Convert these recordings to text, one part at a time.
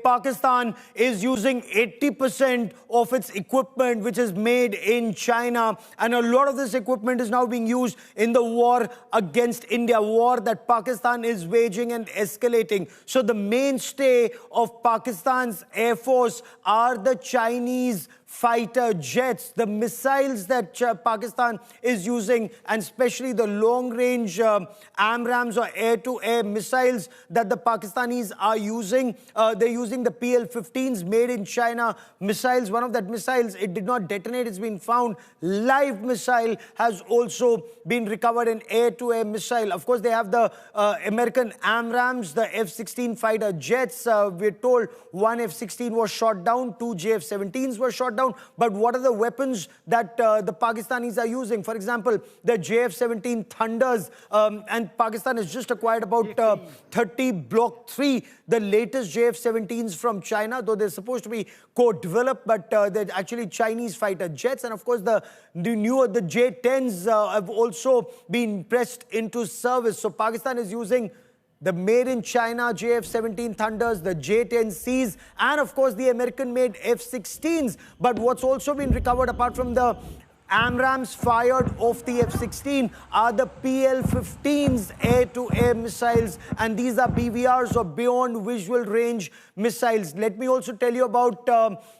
Pakistan is using 80% of its equipment which is made in China, and a lot of this equipment is now being used in the war against India, war that Pakistan is waging and escalating. So the mainstay of Pakistan's Air Force are the Chinese fighter jets, the missiles that Pakistan is using, and especially the long-range AMRAAMs or air-to-air missiles that the Pakistanis are using. They're using the PL-15s made in China missiles. One of that missiles, it did not detonate, it's been found. Live missile has also been recovered, an air-to-air missile. Of course, they have the American AMRAAMs, the F-16 fighter jets. We're told one F-16 was shot down, two JF-17s were shot down. But what are the weapons that the Pakistanis are using? For example, the JF-17 Thunders, and Pakistan has just acquired about 30 Block 3, the latest JF-17s from China, though they're supposed to be co-developed, but they're actually Chinese fighter jets. And of course, the J-10s have also been pressed into service. So Pakistan is using the made-in-China JF-17 Thunders, the J-10Cs, and of course the American-made F-16s. But what's also been recovered, apart from the AMRAAMs fired off the F-16, are the PL-15s air-to-air missiles, and these are BVRs, or Beyond Visual Range missiles. Let me also tell you about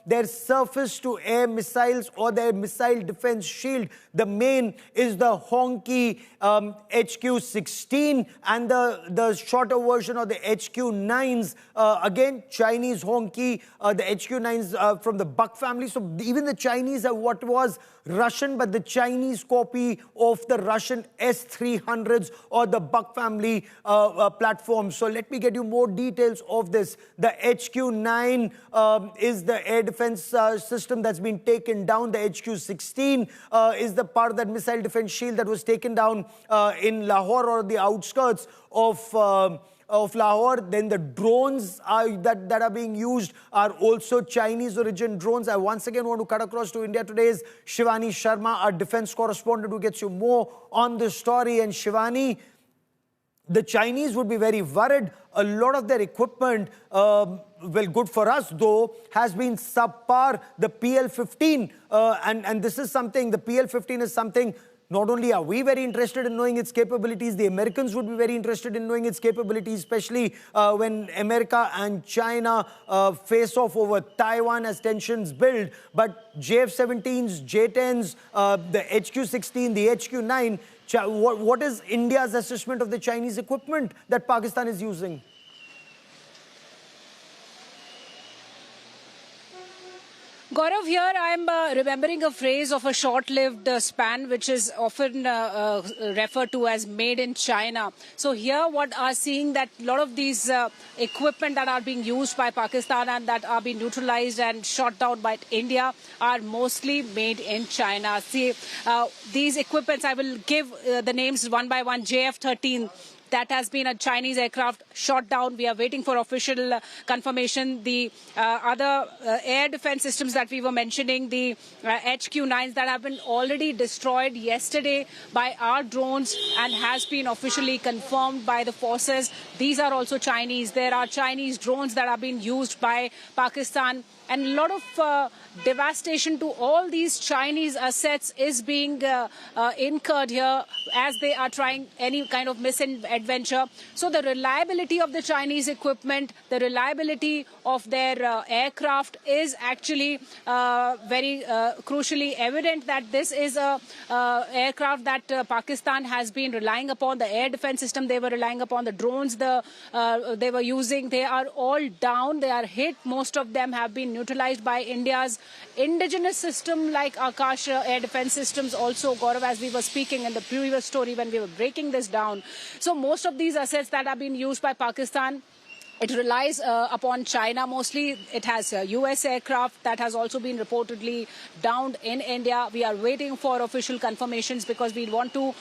their surface-to-air missiles, or their missile defense shield. The main is the honky HQ-16, and the shorter version of the HQ-9s, again Chinese honky, the HQ-9s from the Buck family. So even the Chinese have what was Russian, but the Chinese copy of the Russian S-300s or the Buck family platform. So let me get you more details of this. The HQ-9 is the air defense system that's been taken down. The HQ-16 is the part of that missile defense shield that was taken down in Lahore, or the outskirts of Lahore. Then the drones that are being used are also Chinese origin drones. I once again want to cut across to India Today's Shivani Sharma, our defense correspondent, who gets you more on this story. And Shivani, the Chinese would be very worried. A lot of their equipment, well, good for us though, has been subpar. The PL-15, and this is something, the PL-15 is something. Not only are we very interested in knowing its capabilities, the Americans would be very interested in knowing its capabilities, especially when America and China face off over Taiwan as tensions build. But JF-17s, J-10s, the HQ-16, the HQ-9, what is India's assessment of the Chinese equipment that Pakistan is using? Gaurav, here I am remembering a phrase of a short-lived span, which is often referred to as made in China. So here what are seeing that a lot of these equipment that are being used by Pakistan and that are being neutralized and shot down by India are mostly made in China. See, these equipments, I will give the names one by one. JF-13. That has been a Chinese aircraft shot down. We are waiting for official confirmation. The other air defense systems that we were mentioning, the HQ-9s that have been already destroyed yesterday by our drones and has been officially confirmed by the forces. These are also Chinese. There are Chinese drones that are being used by Pakistan. And a lot of devastation to all these Chinese assets is being incurred here as they are trying any kind of misadventure. So the reliability of the Chinese equipment, the reliability of their aircraft is actually very crucially evident that this is a aircraft that Pakistan has been relying upon. The air defense system they were relying upon, the drones they were using, they are all down. They are hit. Most of them have been neutralized by India's indigenous system like Akash air defense systems also, Gaurav, as we were speaking in the previous story when we were breaking this down. So most of these assets that are being used by Pakistan, it relies upon China mostly. It has US aircraft that has also been reportedly downed in India. We are waiting for official confirmations because we want to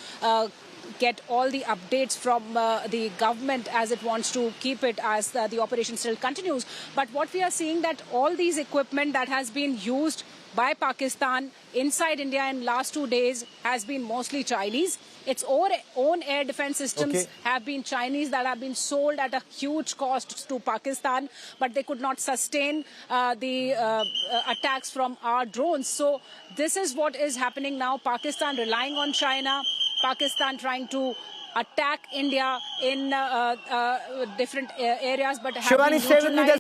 get all the updates from the government as it wants to keep it as the operation still continues. But what we are seeing that all these equipment that has been used by Pakistan inside India in last 2 days has been mostly Chinese. Its own air defense systems have been Chinese that have been sold at a huge cost to Pakistan, but they could not sustain the attacks from our drones. So this is what is happening now. Pakistan relying on China, Pakistan trying to attack India in different areas, but have Shivani, been stay with me. neutralized.